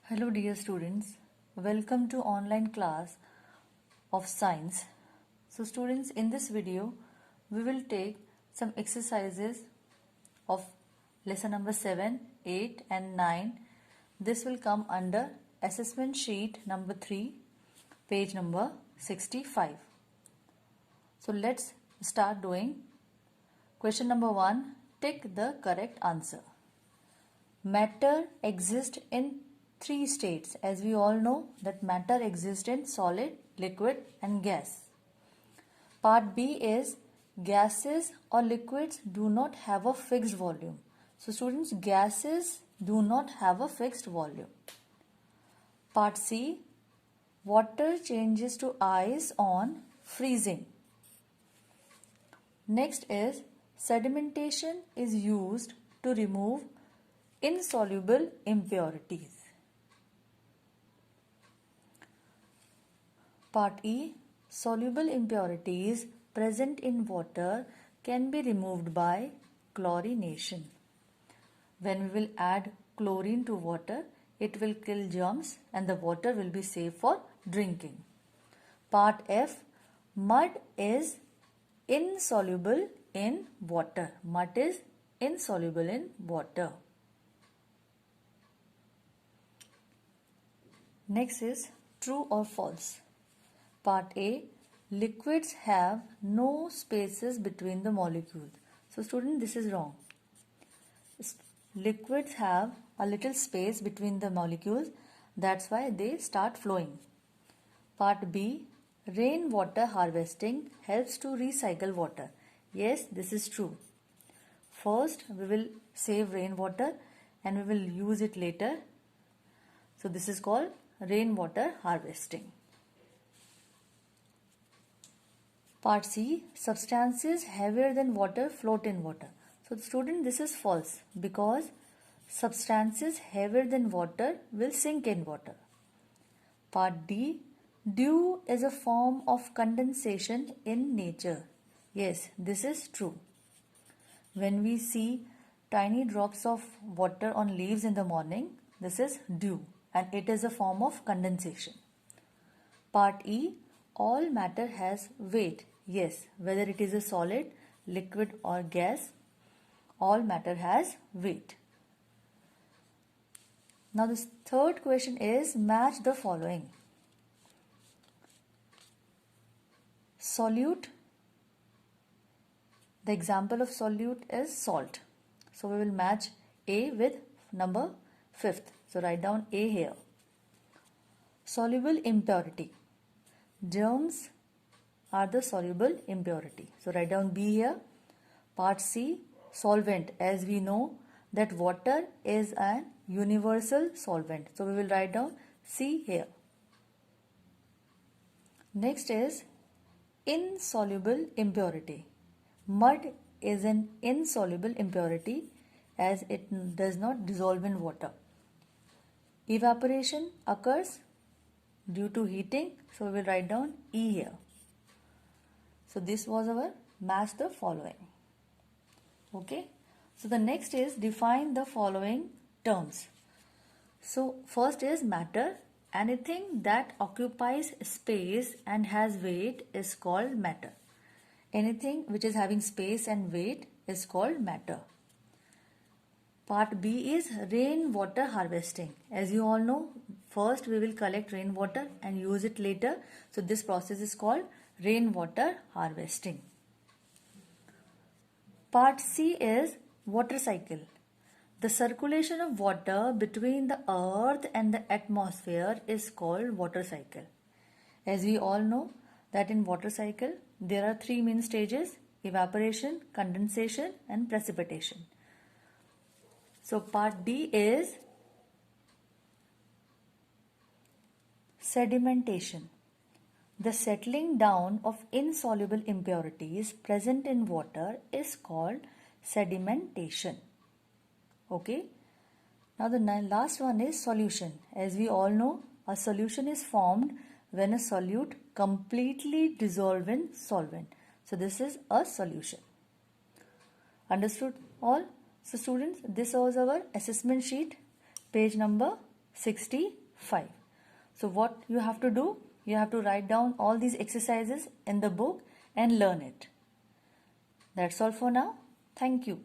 Hello dear students, welcome to online class of science. So students, in this video we will take some exercises of lesson number 7, 8 and 9. This will come under assessment sheet number 3, page number 65. So let's start doing. Question number 1, tick the correct answer. Matter exists in 3 states. As we all know that matter exists in solid, liquid and gas. Part B is gases or liquids do not have a fixed volume. So students, gases do not have a fixed volume. Part C, water changes to ice on freezing. Next is sedimentation is used to remove insoluble impurities. Part E, soluble impurities present in water can be removed by chlorination. When we will add chlorine to water, it will kill germs and the water will be safe for drinking. Part F, mud is insoluble in water. Mud is insoluble in water. Next is true or false. Part A, liquids have no spaces between the molecules. So student, this is wrong. Liquids have a little space between the molecules. That's why they start flowing. Part B, rainwater harvesting helps to recycle water. Yes, this is true. First, we will save rainwater and we will use it later. So this is called rainwater harvesting. Part C, substances heavier than water float in water. So student, this is false because substances heavier than water will sink in water. Part D, dew is a form of condensation in nature. Yes, this is true. When we see tiny drops of water on leaves in the morning, this is dew and it is a form of condensation. Part E, all matter has weight. Yes, whether it is a solid, liquid or gas, all matter has weight. Now the third question is match the following. Solute. The example of solute is salt. So we will match A with number 5th. So write down A here. Soluble impurity. Germs are the soluble impurity. So write down B here. Part C, solvent. As we know that water is an universal solvent. So we will write down C here. Next is insoluble impurity. Mud is an insoluble impurity as it does not dissolve in water. Evaporation occurs due to heating. So we will write down E here. So this was our match the following. Okay. So the next is define the following terms. So first is matter. Anything that occupies space and has weight is called matter. Anything which is having space and weight is called matter. Part B is rainwater harvesting. As you all know, first we will collect rainwater and use it later. So this process is called rainwater harvesting. Part C is water cycle. The circulation of water between the earth and the atmosphere is called water cycle. As we all know that in water cycle there are 3 main stages: evaporation, condensation and precipitation. So part D is sedimentation. The settling down of insoluble impurities present in water is called sedimentation. Okay. Now the last one is solution. As we all know, a solution is formed when a solute completely dissolves in solvent. So this is a solution. Understood all? So students, this was our assessment sheet, page number 65. So what you have to do? You have to write down all these exercises in the book and learn it. That's all for now. Thank you.